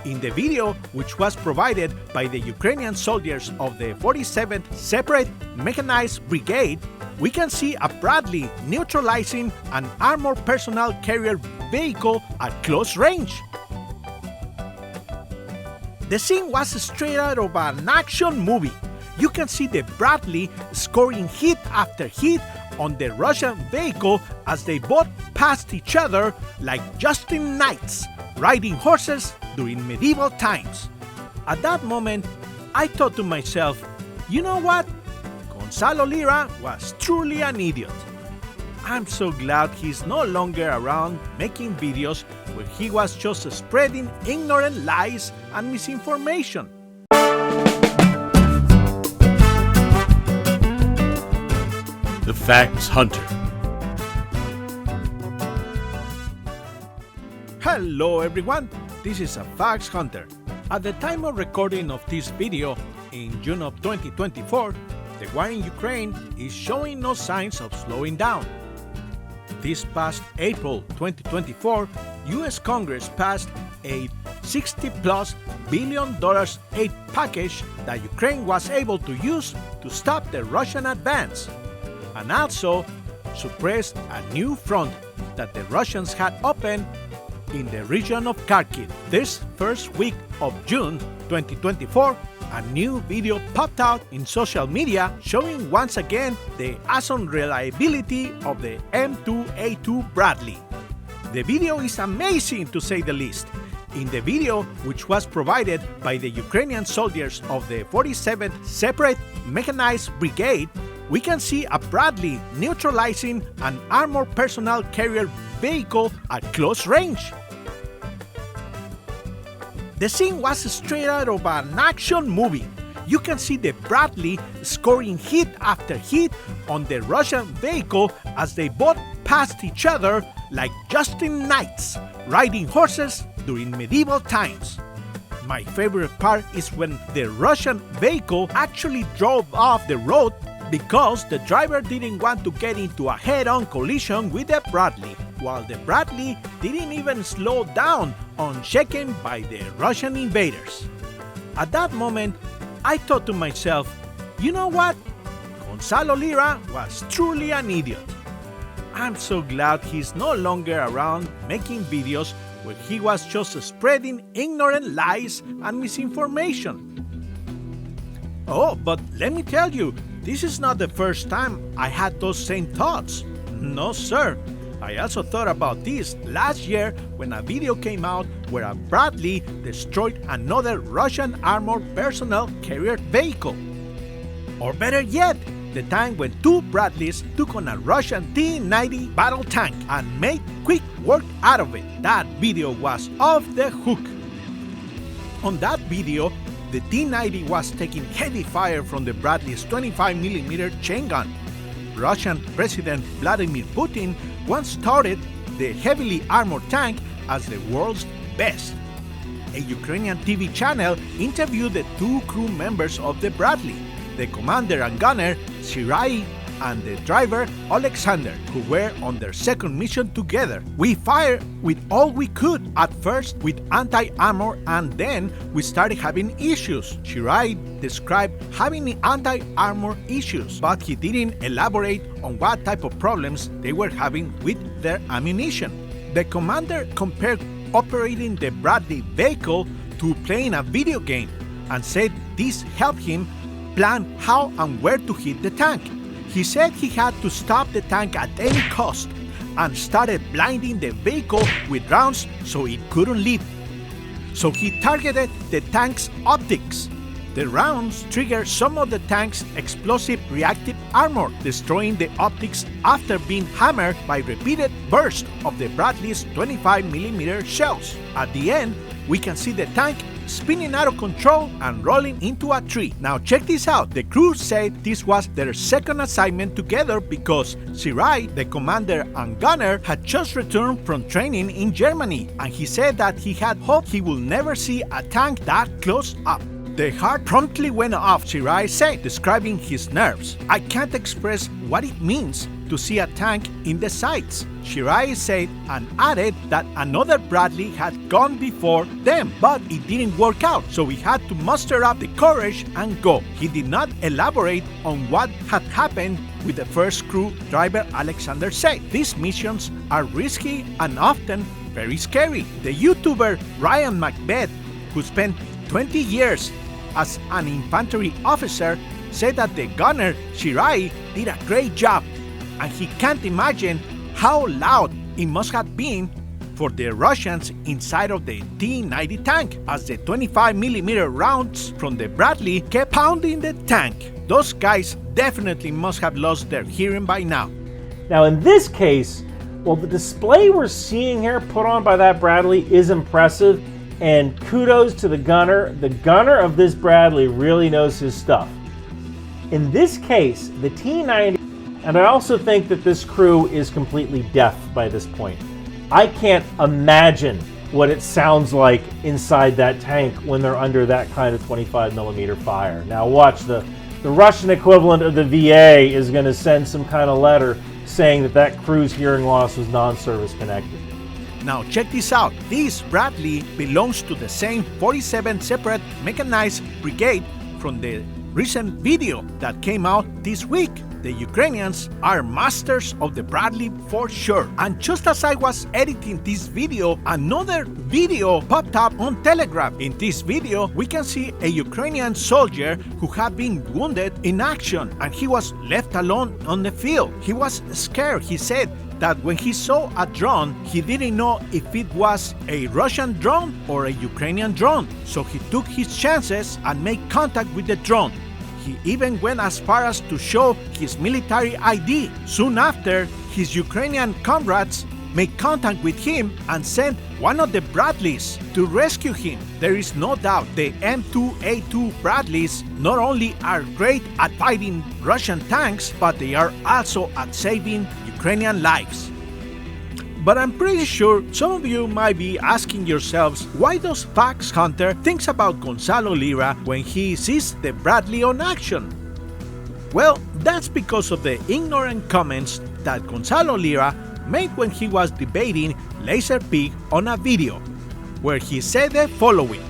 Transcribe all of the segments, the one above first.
In the video, which was provided by the Ukrainian soldiers of the 47th Separate Mechanized Brigade, we can see a Bradley neutralizing an armored personnel carrier vehicle at close range. The scene was straight out of an action movie. You can see the Bradley scoring hit after hit on the Russian vehicle as they both passed each other like Justin knights riding horses during medieval times. At that moment, I thought to myself, you know what? Gonzalo Lira was truly an idiot. I'm so glad he's no longer around making videos where he was just spreading ignorant lies and misinformation. The Facts Hunter. Hello everyone, this is a Facts Hunter. At the time of recording of this video, in June of 2024, the war in Ukraine is showing no signs of slowing down. This past April 2024, US Congress passed a $60+ billion aid package that Ukraine was able to use to stop the Russian advance, and also suppressed a new front that the Russians had opened in the region of Kharkiv. This first week of June 2024, a new video popped out in social media showing once again the unreliability of the M2A2 Bradley. The video is amazing to say the least. In the video, which was provided by the Ukrainian soldiers of the 47th Separate Mechanized Brigade, we can see a Bradley neutralizing an armored personnel carrier vehicle at close range. The scene was straight out of an action movie. You can see the Bradley scoring hit after hit on the Russian vehicle as they both passed each other like Justin knights riding horses during medieval times. My favorite part is when the Russian vehicle actually drove off the road because the driver didn't want to get into a head-on collision with the Bradley, while the Bradley didn't even slow down unshaken by the Russian invaders. At that moment, I thought to myself, you know what? Gonzalo Lira was truly an idiot. I'm so glad he's no longer around making videos where he was just spreading ignorant lies and misinformation. Oh, but let me tell you, this is not the first time I had those same thoughts. No, sir. I also thought about this last year when a video came out where a Bradley destroyed another Russian armored personnel carrier vehicle. Or better yet, the time when two Bradleys took on a Russian T-90 battle tank and made quick work out of it. That video was off the hook. On that video, the T-90 was taking heavy fire from the Bradley's 25mm chain gun. Russian President Vladimir Putin once touted the heavily armored tank as the world's best. A Ukrainian TV channel interviewed the two crew members of the Bradley, the commander and gunner Shirai and the driver Alexander, who were on their second mission together. We fired with all we could, at first with anti-armor, and then we started having issues. Shirai described having anti-armor issues, but he didn't elaborate on what type of problems they were having with their ammunition. The commander compared operating the Bradley vehicle to playing a video game and said this helped him plan how and where to hit the tank. He said he had to stop the tank at any cost and started blinding the vehicle with rounds so it couldn't leave. So he targeted the tank's optics. The rounds triggered some of the tank's explosive reactive armor, destroying the optics after being hammered by repeated bursts of the Bradley's 25mm shells. At the end, we can see the tank spinning out of control and rolling into a tree. Now check this out. The crew said this was their second assignment together because Shirai, the commander and gunner, had just returned from training in Germany, and he said that he had hoped he would never see a tank that close up. The heart promptly went off, Shirai said, describing his nerves. I can't express what it means, to see a tank in the sights. Shirai said and added that another Bradley had gone before them, but it didn't work out, so we had to muster up the courage and go. He did not elaborate on what had happened with the first crew, driver Alexander said. These missions are risky and often very scary. The YouTuber Ryan Macbeth, who spent 20 years as an infantry officer, said that the gunner Shirai did a great job, and he can't imagine how loud it must have been for the Russians inside of the T-90 tank as the 25mm rounds from the Bradley kept pounding the tank. Those guys definitely must have lost their hearing by now. Now in this case, well, the display we're seeing here put on by that Bradley is impressive, and kudos to the gunner. The gunner of this Bradley really knows his stuff. In this case, the T-90, and I also think that this crew is completely deaf by this point. I can't imagine what it sounds like inside that tank when they're under that kind of 25mm fire. Now watch, the Russian equivalent of the VA is going to send some kind of letter saying that that crew's hearing loss was non-service connected. Now check this out. This Bradley belongs to the same 47 Separate Mechanized Brigade from the recent video that came out this week. The Ukrainians are masters of the Bradley for sure. And just as I was editing this video, another video popped up on Telegram. In this video, we can see a Ukrainian soldier who had been wounded in action, and he was left alone on the field. He was scared. He said that when he saw a drone, he didn't know if it was a Russian drone or a Ukrainian drone. So he took his chances and made contact with the drone. He even went as far as to show his military ID. Soon after, his Ukrainian comrades made contact with him and sent one of the Bradleys to rescue him. There is no doubt the M2A2 Bradleys not only are great at fighting Russian tanks, but they are also at saving Ukrainian lives. But I'm pretty sure some of you might be asking yourselves why does Fox Hunter thinks about Gonzalo Lira when he sees the Bradley on action? Well, that's because of the ignorant comments that Gonzalo Lira made when he was debating Laserpig on a video, where he said the following.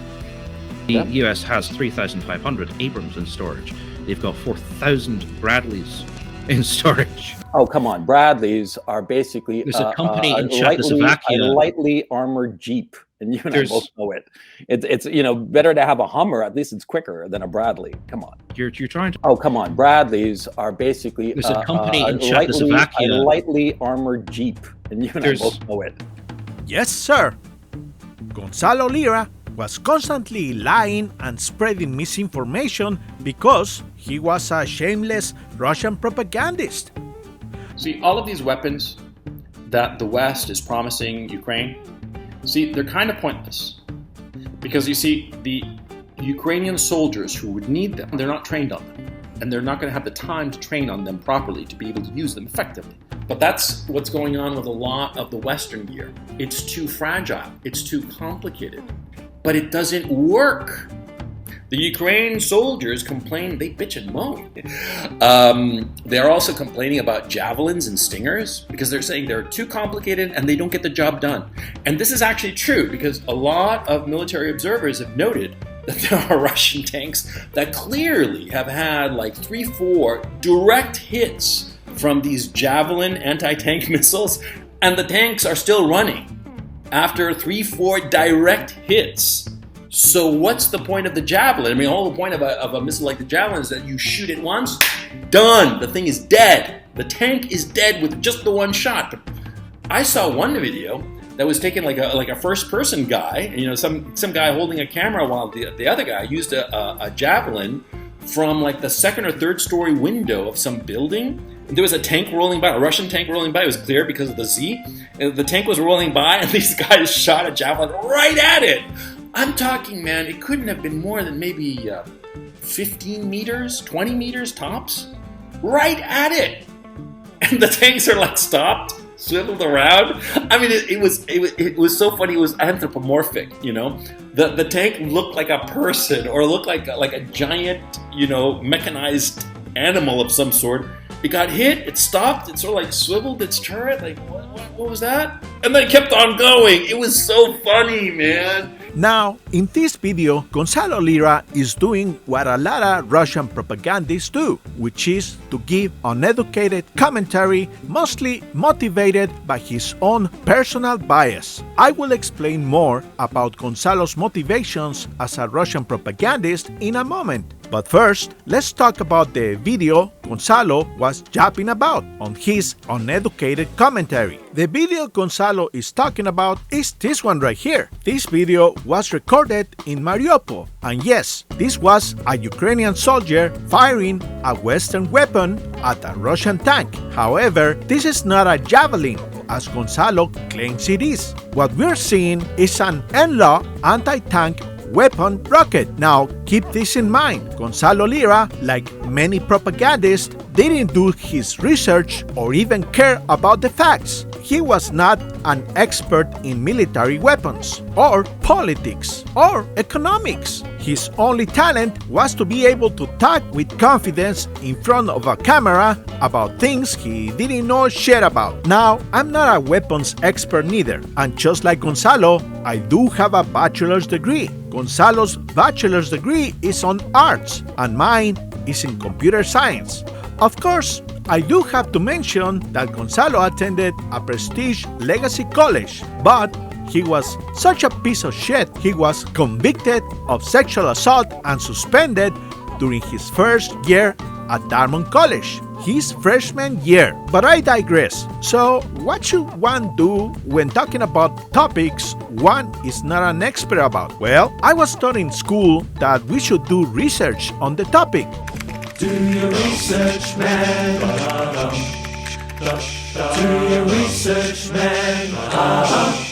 The US has 3,500 Abrams in storage. They've got 4,000 Bradleys in storage. Oh, come on. Bradleys are basically There's a company in Czechoslovakia. A lightly armored Jeep, and you and I both know it. It's better to have a Hummer. At least it's quicker than a Bradley. Come on. You're trying to. Oh, come on. Bradleys are basically There's a company in Czechoslovakia. A lightly armored Jeep, and you and I both know it. Yes, sir. Gonzalo Lira was constantly lying and spreading misinformation because he was a shameless Russian propagandist. See, all of these weapons that the West is promising Ukraine, see, they're kind of pointless. Because you see, the Ukrainian soldiers who would need them, they're not trained on them. And they're not going to have the time to train on them properly to be able to use them effectively. But that's what's going on with a lot of the Western gear. It's too fragile. It's too complicated. But it doesn't work. The Ukraine soldiers complain, they bitch and moan. They're also complaining about javelins and stingers because they're saying they're too complicated and they don't get the job done. And this is actually true because a lot of military observers have noted that there are Russian tanks that clearly have had like 3-4 direct hits from these javelin anti-tank missiles, and the tanks are still running after 3-4 direct hits. So what's the point of the javelin? I mean, all the point of a missile like the javelin is that you shoot it once, done. The thing is dead. The tank is dead with just the one shot. But I saw one video that was taken like a first-person guy, some guy holding a camera while the other guy used a javelin from like the second or third story window of some building. And there was a tank rolling by, a Russian tank rolling by. It was clear because of the Z. And the tank was rolling by, and these guys shot a javelin right at it. I'm talking, man, it couldn't have been more than maybe 15 meters, 20 meters tops, right at it. And the tanks are like stopped, swiveled around. I mean, it was so funny. It was anthropomorphic, The tank looked like a person or looked like a giant, mechanized animal of some sort. it got hit, it stopped, it sort of like swiveled its turret, like what was that? And then it kept on going. It was so funny, man. Now, in this video, Gonzalo Lira is doing what a lot of Russian propagandists do, which is to give uneducated commentary, mostly motivated by his own personal bias. I will explain more about Gonzalo's motivations as a Russian propagandist in a moment. But first, let's talk about the video Gonzalo was yapping about on his uneducated commentary. The video Gonzalo is talking about is this one right here. This video was recorded in Mariupol, and yes, this was a Ukrainian soldier firing a Western weapon at a Russian tank. However, this is not a javelin, as Gonzalo claims it is. What we're seeing is an NLAW anti-tank weapon rocket. Now, keep this in mind. Gonzalo Lira, like many propagandists, didn't do his research or even care about the facts. He was not an expert in military weapons, or politics, or economics. His only talent was to be able to talk with confidence in front of a camera about things he didn't know shit about. Now, I'm not a weapons expert neither, and just like Gonzalo, I do have a bachelor's degree. Gonzalo's bachelor's degree is on arts, and mine is in computer science. Of course, I do have to mention that Gonzalo attended a prestige legacy college, but he was such a piece of shit, he was convicted of sexual assault and suspended during his first year at Dartmouth College, his freshman year. But I digress. So, what should one do when talking about topics one is not an expert about? Well, I was taught in school that we should do research on the topic. Do your research, man. Do your research, man.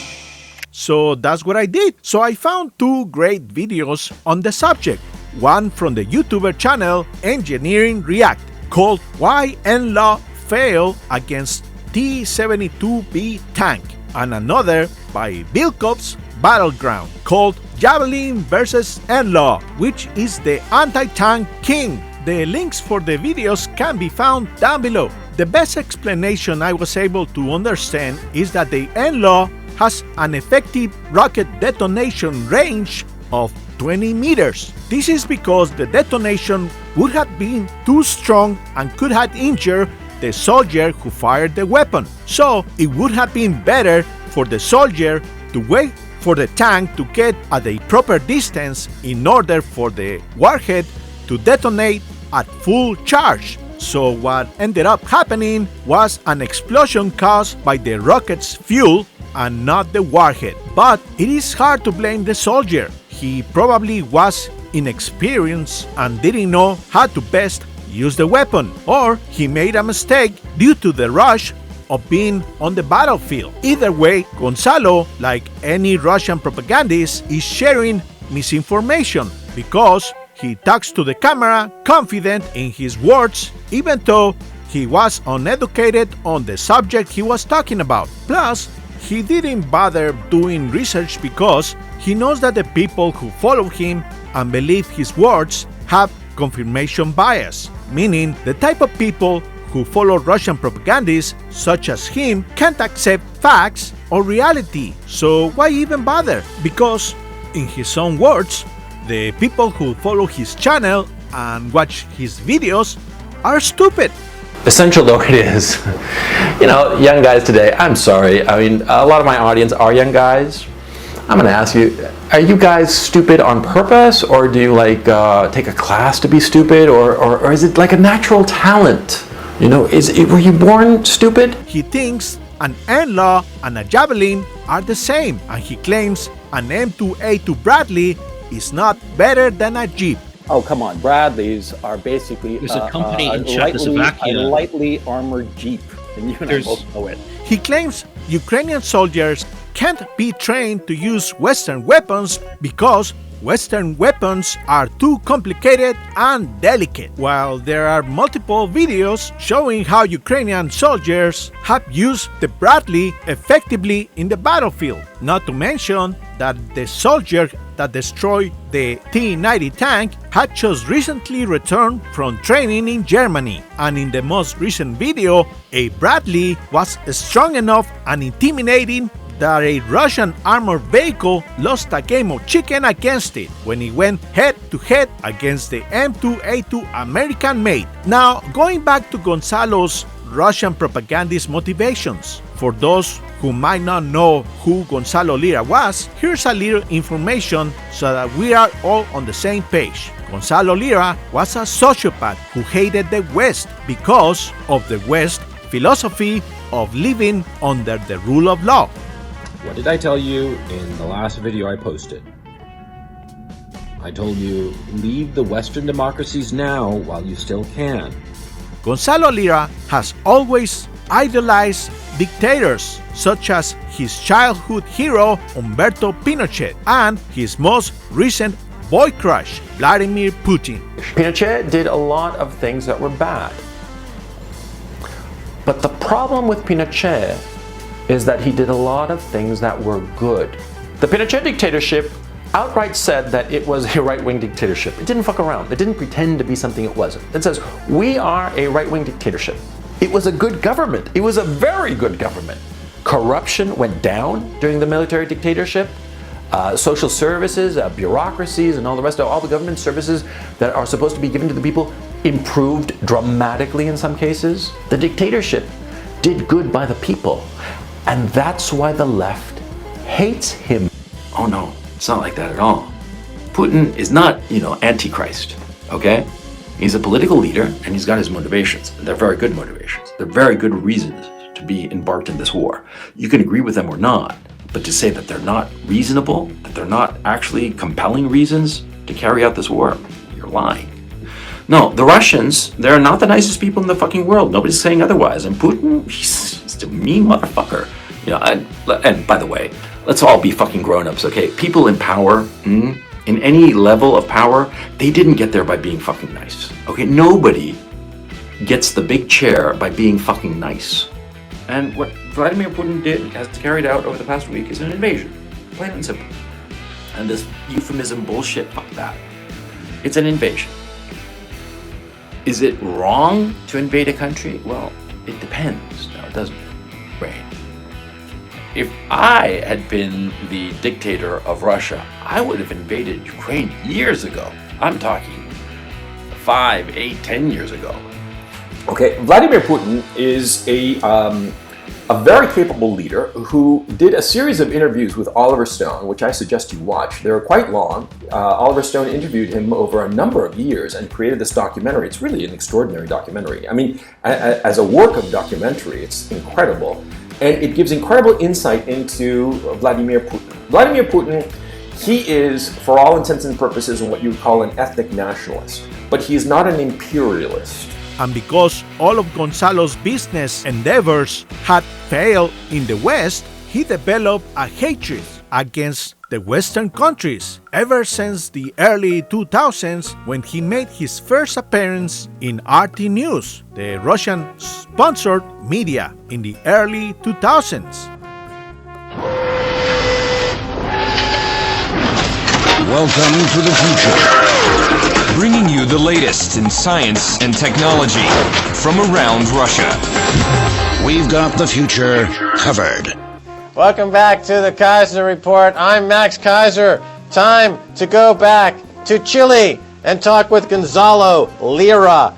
So that's what I did. So I found two great videos on the subject. One from the YouTuber channel EngineerReact called Why NLAW Failed Against T-72B Tank, and another by Binkov's Battleground called Javelin vs NLAW, which is the anti-tank king. The links for the videos can be found down below. The best explanation I was able to understand is that the NLAW has an effective rocket detonation range of 20 meters. This is because the detonation would have been too strong and could have injured the soldier who fired the weapon. So it would have been better for the soldier to wait for the tank to get at a proper distance in order for the warhead to detonate at full charge. So what ended up happening was an explosion caused by the rocket's fuel and not the warhead. But it is hard to blame the soldier. He probably was inexperienced and didn't know how to best use the weapon, or he made a mistake due to the rush of being on the battlefield. Either way, Gonzalo, like any Russian propagandist, is sharing misinformation because he talks to the camera confident in his words, even though he was uneducated on the subject he was talking about. Plus, he didn't bother doing research because he knows that the people who follow him and believe his words have confirmation bias, meaning the type of people who follow Russian propagandists such as him can't accept facts or reality. So why even bother? Because, in his own words, the people who follow his channel and watch his videos are stupid. Essential though it is, young guys today, I'm sorry, I mean, a lot of my audience are young guys. I'm gonna ask you, are you guys stupid on purpose, or do you take a class to be stupid, or is it like a natural talent? Were you born stupid? He thinks an NLAW and a javelin are the same, and he claims an M2A2 Bradley is not better than a Jeep. Oh, come on. Bradleys are basically There's a company in Czechoslovakia. A lightly armored Jeep, and you and I both know it. He claims Ukrainian soldiers can't be trained to use Western weapons because Western weapons are too complicated and delicate, while there are multiple videos showing how Ukrainian soldiers have used the Bradley effectively in the battlefield. Not to mention that the soldier that destroyed the T-90 tank had just recently returned from training in Germany, and in the most recent video, a Bradley was strong enough and intimidating that a Russian armored vehicle lost a game of chicken against it when it went head-to-head against the M2A2 American-made. Now, going back to Gonzalo's Russian propagandist motivations. For those who might not know who Gonzalo Lira was, here's a little information so that we are all on the same page. Gonzalo Lira was a sociopath who hated the West because of the West philosophy of living under the rule of law. What did I tell you in the last video I posted? I told you, leave the Western democracies now while you still can. Gonzalo Lira has always idolized dictators such as his childhood hero Humberto Pinochet and his most recent boy crush Vladimir Putin. Pinochet did a lot of things that were bad. But the problem with Pinochet is that he did a lot of things that were good. The Pinochet dictatorship outright said that it was a right-wing dictatorship. It didn't fuck around. It didn't pretend to be something it wasn't. It says, we are a right-wing dictatorship. It was a good government. It was a very good government. Corruption went down during the military dictatorship. Social services, bureaucracies, and all the rest of all the government services that are supposed to be given to the people improved dramatically in some cases. The dictatorship did good by the people. And that's why the left hates him. Oh no, it's not like that at all. Putin is not, Antichrist, okay? He's a political leader and he's got his motivations. They're very good motivations. They're very good reasons to be embarked in this war. You can agree with them or not, but to say that they're not reasonable, that they're not actually compelling reasons to carry out this war, you're lying. No, the Russians, they're not the nicest people in the fucking world. Nobody's saying otherwise. And Putin, he's a mean motherfucker. And by the way, let's all be fucking grown-ups, okay? People in power, in any level of power, they didn't get there by being fucking nice, okay? Nobody gets the big chair by being fucking nice. And what Vladimir Putin has carried out over the past week is an invasion, plain and simple. And this euphemism bullshit, fuck that. It's an invasion. Is it wrong to invade a country? Well, it depends, now, doesn't it? Right. If I had been the dictator of Russia, I would have invaded Ukraine years ago. I'm talking 5, 8, 10 years ago. Okay, Vladimir Putin is a very capable leader who did a series of interviews with Oliver Stone, which I suggest you watch. They're quite long. Oliver Stone interviewed him over a number of years and created this documentary. It's really an extraordinary documentary. I mean, as a work of documentary, it's incredible. And it gives incredible insight into Vladimir Putin. Vladimir Putin, he is, for all intents and purposes, what you would call an ethnic nationalist. But he is not an imperialist. And because all of Gonzalo's business endeavors had failed in the West, he developed a hatred against the Western countries ever since the early 2000s when he made his first appearance in RT News, the Russian-sponsored media, in the early 2000s. Welcome to the future, bringing you the latest in science and technology from around Russia. We've got the future covered. Welcome back to the Kaiser Report. I'm Max Kaiser. Time to go back to Chile and talk with Gonzalo Lira,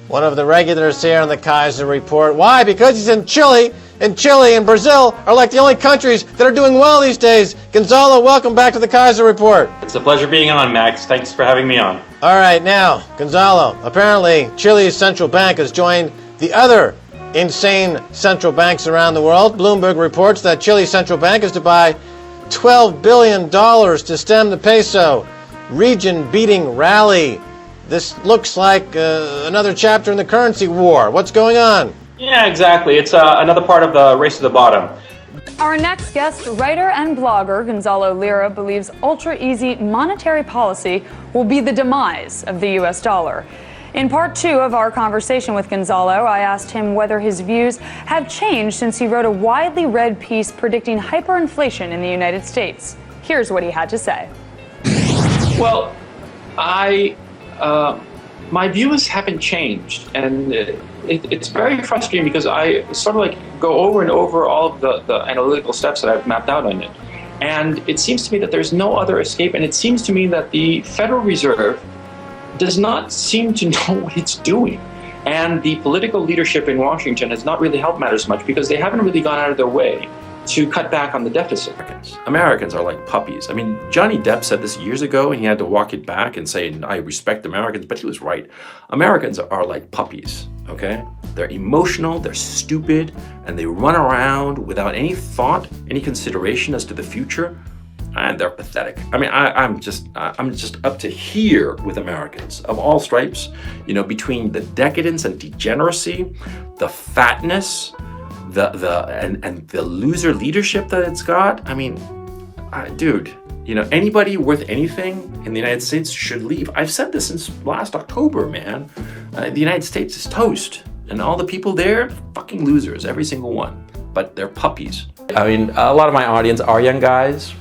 one of the regulars here on the Kaiser Report. Why? Because he's in Chile, and Chile and Brazil are like the only countries that are doing well these days. Gonzalo, welcome back to the Kaiser Report. It's a pleasure being on, Max. Thanks for having me on. All right, now, Gonzalo, apparently Chile's central bank has joined the other insane central banks around the world. Bloomberg reports that Chile's central bank is to buy $12 billion to stem the peso region-beating rally. This looks like another chapter in the currency war. What's going on? Yeah, exactly. It's another part of the race to the bottom. Our next guest, writer and blogger Gonzalo Lira, believes ultra-easy monetary policy will be the demise of the U.S. dollar. In part 2 of our conversation with Gonzalo, I asked him whether his views have changed since he wrote a widely read piece predicting hyperinflation in the United States. Here's what he had to say. Well, my views haven't changed, and it's very frustrating because I sort of like go over and over all of the analytical steps that I've mapped out on it. And it seems to me that there's no other escape, and it seems to me that the Federal Reserve does not seem to know what it's doing. And the political leadership in Washington has not really helped matters much because they haven't really gone out of their way to cut back on the deficit. Americans are like puppies. I mean, Johnny Depp said this years ago and he had to walk it back and say, I respect Americans, but he was right. Americans are like puppies, okay? They're emotional, they're stupid, and they run around without any thought, any consideration as to the future, and they're pathetic. I mean, I'm just up to here with Americans of all stripes, you know, between the decadence and degeneracy, the fatness, and the loser leadership that it's got. I mean, dude, you know, anybody worth anything in the United States should leave. I've said this since last October, man. The United States is toast, and all the people there, fucking losers, every single one. But they're puppies. I mean, a lot of my audience are young guys.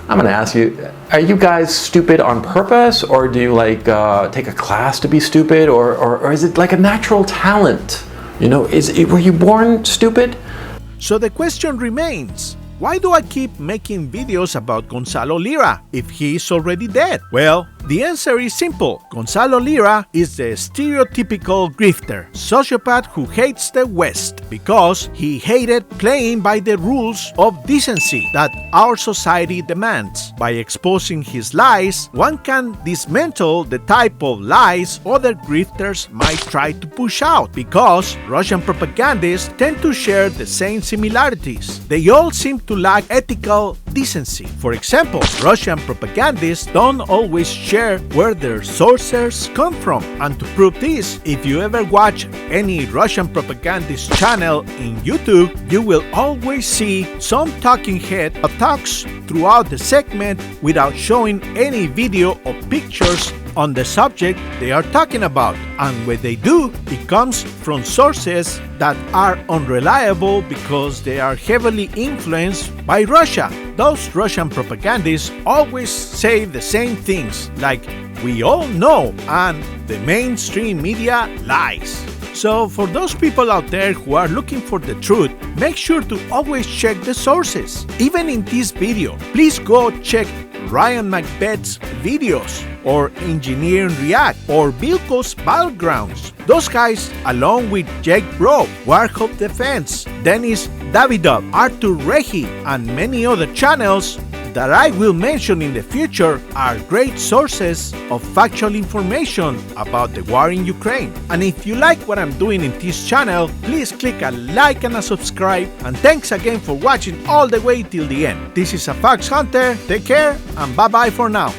I'm gonna ask you, are you guys stupid on purpose, or do you like take a class to be stupid, or is it like a natural talent? You know, were you born stupid? So the question remains, why do I keep making videos about Gonzalo Lira if he's already dead? Well, the answer is simple. Gonzalo Lira is the stereotypical grifter, sociopath who hates the West because he hated playing by the rules of decency that our society demands. By exposing his lies, one can dismantle the type of lies other grifters might try to push out because Russian propagandists tend to share the same similarities. They all seem to lack ethical decency. For example, Russian propagandists don't always share where their sources come from. And to prove this, if you ever watch any Russian propagandist channel in YouTube, you will always see some talking head that talks throughout the segment without showing any video or pictures on the subject they are talking about, and when they do, it comes from sources that are unreliable because they are heavily influenced by Russia. Those Russian propagandists always say the same things, like we all know, and the mainstream media lies. So for those people out there who are looking for the truth, make sure to always check the sources. Even in this video, please go check Ryan Macbeth's videos, or EngineerReact, or Bilkov's Battlegrounds. Those guys, along with Jake Bro, Warhol Defense, Dennis Davidov, Artur Rehi, and many other channels that I will mention in the future, are great sources of factual information about the war in Ukraine. And if you like what I'm doing in this channel, please click a like and a subscribe, and thanks again for watching all the way till the end. This is a Fox Hunter, take care, and bye bye for now.